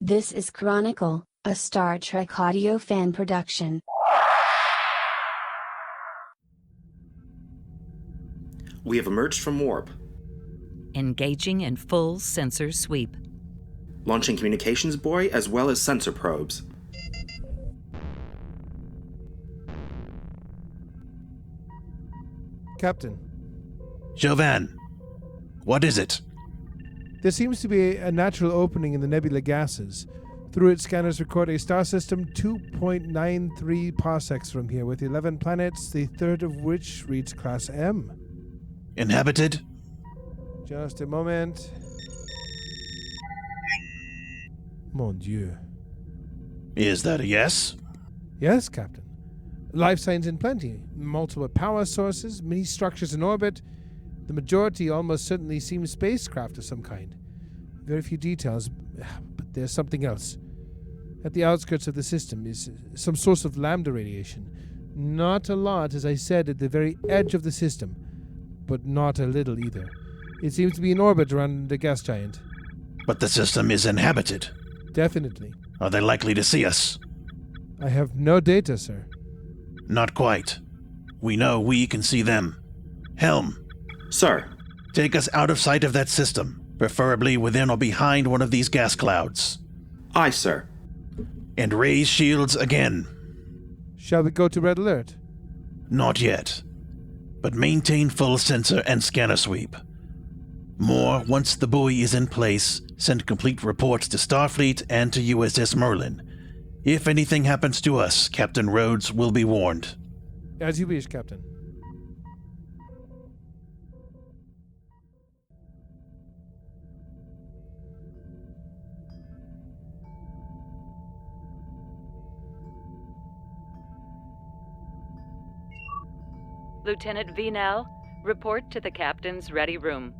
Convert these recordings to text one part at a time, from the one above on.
This is Chronicle, a Star Trek audio fan production. We have emerged from warp. Engaging in full sensor sweep. Launching communications buoy as well as sensor probes. Captain. Jovan, what is it? There seems to be a natural opening in the nebula gases. Through its scanners record a star system 2.93 parsecs from here, with 11 planets, the third of which reads Class M. Inhabited? Just a moment. Mon Dieu. Is that a yes? Yes, Captain. Life signs in plenty. Multiple power sources, many structures in orbit. The majority almost certainly seem spacecraft of some kind. Very few details, but there's something else. At the outskirts of the system is some source of lambda radiation. Not a lot, as I said, at the very edge of the system, but not a little either. It seems to be in orbit around the gas giant. But the system is inhabited. Definitely. Are they likely to see us? I have no data, sir. Not quite. We know we can see them. Helm. Sir. Take us out of sight of that system, preferably within or behind one of these gas clouds. Aye, sir. And raise shields again. Shall we go to red alert? Not yet. But maintain full sensor and scanner sweep. More, once the buoy is in place, send complete reports to Starfleet and to USS Merlin. If anything happens to us, Captain Rhodes will be warned. As you wish, Captain. Lieutenant Venel, report to the captain's ready room.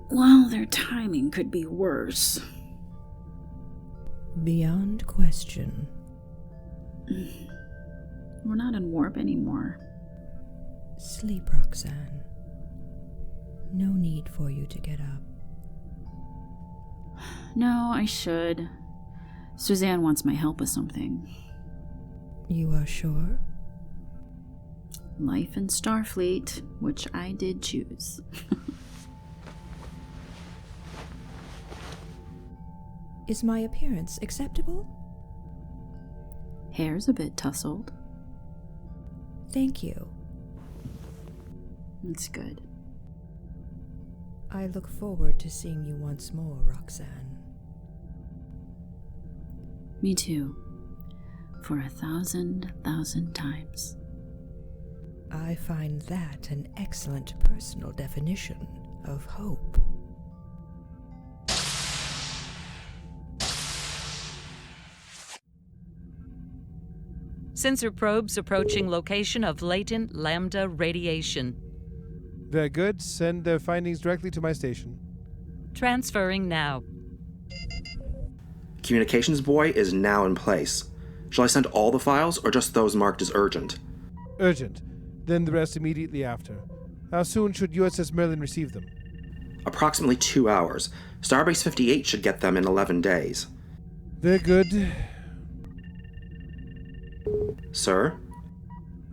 Well, their timing could be worse. Beyond question. We're not in warp anymore. Sleep, Roxanne. No need for you to get up. No, I should. Suzanne wants my help with something. You are sure? Life in Starfleet, which I did choose. Is my appearance acceptable? Hair's a bit tousled. Thank you. It's good. I look forward to seeing you once more, Roxanne. Me too. For 1,000 times. I find that an excellent personal definition of hope. Sensor probes approaching location of latent lambda radiation. Very good. Send their findings directly to my station. Transferring now. Communications buoy is now in place. Shall I send all the files or just those marked as urgent? Urgent. Then the rest immediately after. How soon should USS Merlin receive them? Approximately 2 hours. Starbase 58 should get them in 11 days. Very good. Sir?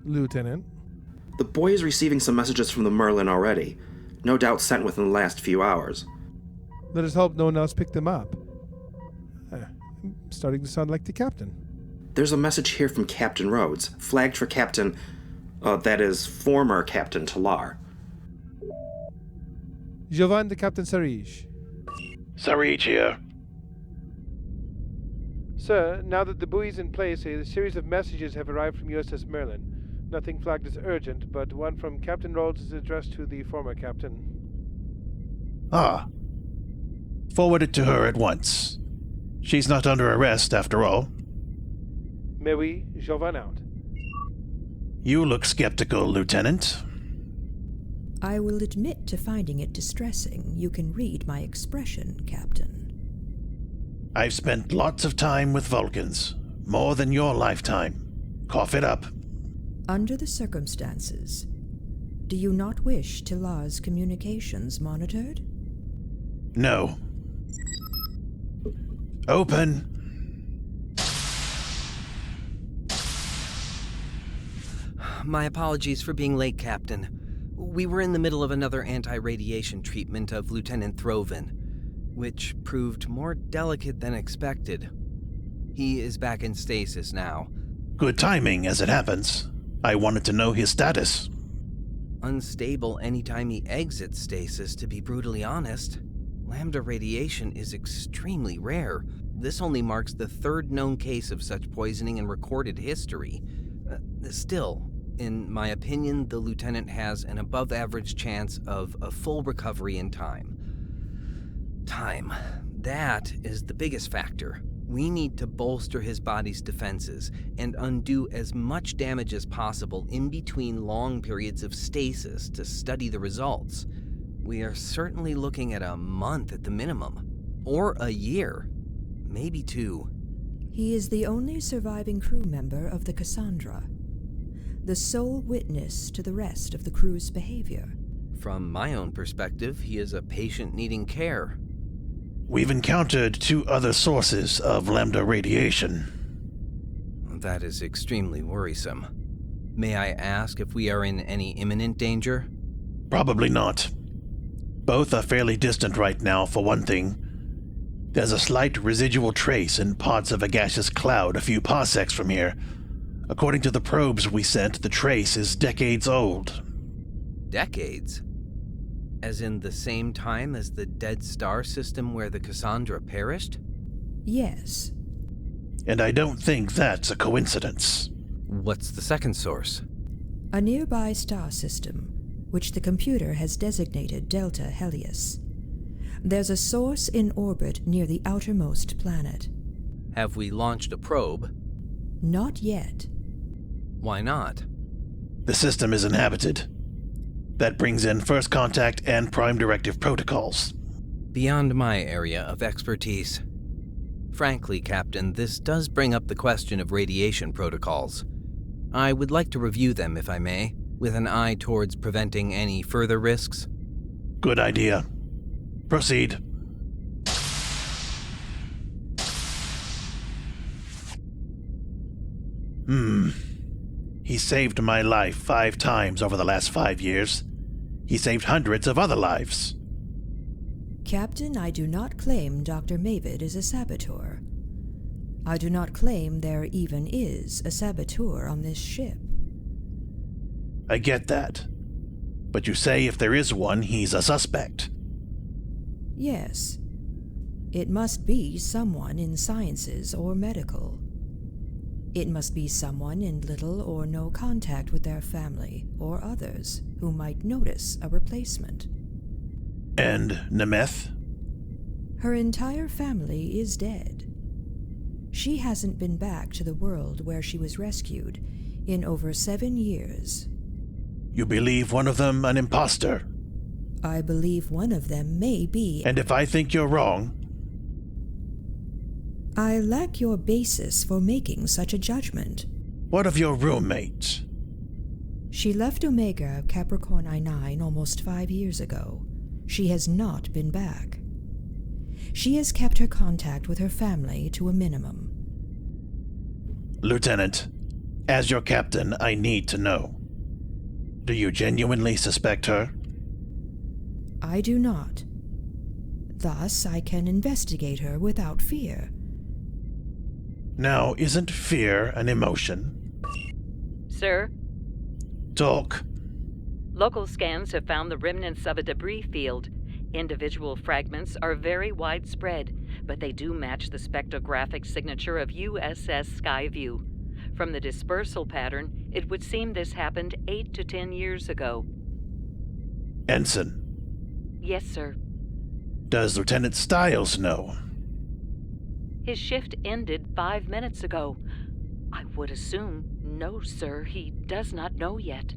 Lieutenant. The buoy is receiving some messages from the Merlin already. No doubt sent within the last few hours. Let us hope no one else picked them up. I'm starting to sound like the captain. There's a message here from Captain Rhodes, flagged for former Captain Talar. Jovan to Captain Sarij. Sarij here. Sir, now that the buoy is in place, a series of messages have arrived from USS Merlin. Nothing flagged as urgent, but one from Captain Rhodes is addressed to the former captain. Ah. Forward it to her at once. She's not under arrest, after all. Mais oui, Jovan out. You look skeptical, Lieutenant. I will admit to finding it distressing. You can read my expression, Captain. I've spent lots of time with Vulcans. More than your lifetime. Cough it up. Under the circumstances, Do you not wish Tilar's communications monitored? No. Open. My apologies for being late, Captain. We were in the middle of another anti-radiation treatment of Lieutenant Throvin, which proved more delicate than expected. He is back in stasis now. Good timing, as it happens. I wanted to know his status. Unstable anytime he exits stasis, to be brutally honest. Lambda radiation is extremely rare. This only marks the third known case of such poisoning in recorded history. Still, in my opinion, the lieutenant has an above-average chance of a full recovery in time. Time. That is the biggest factor. We need to bolster his body's defenses and undo as much damage as possible in between long periods of stasis to study the results. We are certainly looking at a month at the minimum. Or a year. Maybe 2. He is the only surviving crew member of the Cassandra, the sole witness to the rest of the crew's behavior. From my own perspective, he is a patient needing care. We've encountered 2 other sources of lambda radiation. That is extremely worrisome. May I ask if we are in any imminent danger? Probably not. Both are fairly distant right now, for one thing. There's a slight residual trace in parts of a gaseous cloud a few parsecs from here. According to the probes we sent, the trace is decades old. Decades? As in the same time as the dead star system where the Cassandra perished? Yes. And I don't think that's a coincidence. What's the second source? A nearby star system, which the computer has designated Delta Helios. There's a source in orbit near the outermost planet. Have we launched a probe? Not yet. Why not? The system is inhabited. That brings in first contact and prime directive protocols. Beyond my area of expertise. Frankly, Captain, this does bring up the question of radiation protocols. I would like to review them, if I may, with an eye towards preventing any further risks. Good idea. Proceed. He saved my life 5 times over the last 5 years. He saved hundreds of other lives. Captain, I do not claim Dr. Mavid is a saboteur. I do not claim there even is a saboteur on this ship. I get that. But you say if there is one, he's a suspect. Yes. It must be someone in sciences or medical. It must be someone in little or no contact with their family or others who might notice a replacement. And Nemeth? Her entire family is dead. She hasn't been back to the world where she was rescued in over 7 years. You believe one of them an imposter? I believe one of them may be. And if I think you're wrong? I lack your basis for making such a judgment. What of your roommate? She left Omega Capricorn I-9 almost 5 years ago. She has not been back. She has kept her contact with her family to a minimum. Lieutenant, as your captain, I need to know. Do you genuinely suspect her? I do not. Thus, I can investigate her without fear. Now, isn't fear an emotion? Sir, Talk. local scans have found the remnants of a debris field. Individual fragments are very widespread, but they do match the spectrographic signature of USS Skyview. From the dispersal pattern, it would seem this happened 8 to 10 years ago. Ensign, Yes, sir. does Lieutenant Stiles know? His shift ended 5 minutes ago. I would assume, no, sir, he does not know yet.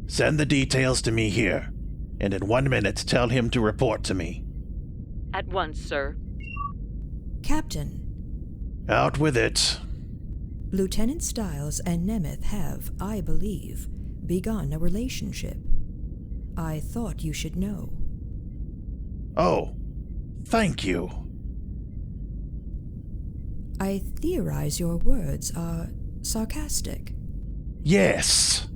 Send the details to me here, and in 1 minute tell him to report to me. At once, sir. Captain, Out with it. Lieutenant Stiles and Nemeth have, I believe, begun a relationship. I thought you should know. Oh, thank you. I theorize your words are sarcastic. Yes.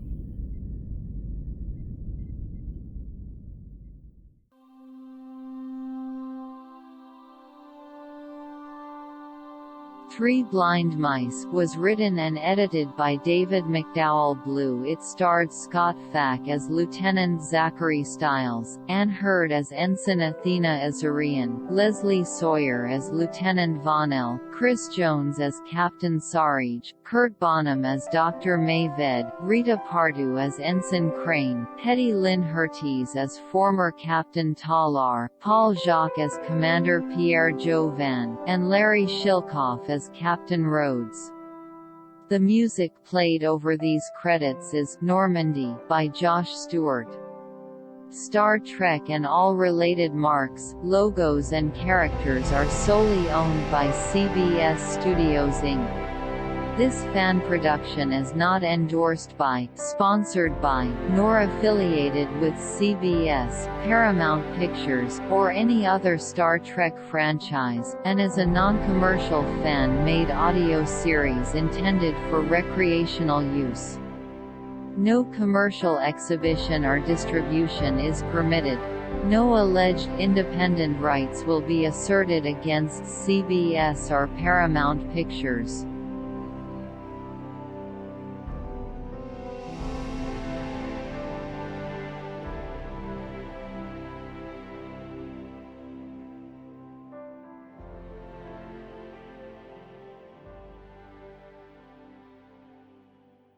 Three Blind Mice was written and edited by David McDowell Blue. It starred Scott Fack as Lieutenant Zachary Stiles, Anne Hurd as Ensign Athena Azurian, Leslie Sawyer as Lieutenant Vonell, Chris Jones as Captain Sarge, Kurt Bonham as Dr. May Ved, Rita Pardu as Ensign Crane, Hetty Lynn Herties as former Captain Talar, Paul Jacques as Commander Pierre Jovan, and Larry Shilkoff as Captain Rhodes. The music played over these credits is Normandy by Josh Stewart. Star Trek and all related marks, logos and characters are solely owned by CBS Studios Inc. This fan production is not endorsed by, sponsored by, nor affiliated with CBS, Paramount Pictures, or any other Star Trek franchise, and is a non-commercial fan-made audio series intended for recreational use. No commercial exhibition or distribution is permitted. No alleged independent rights will be asserted against CBS or Paramount Pictures.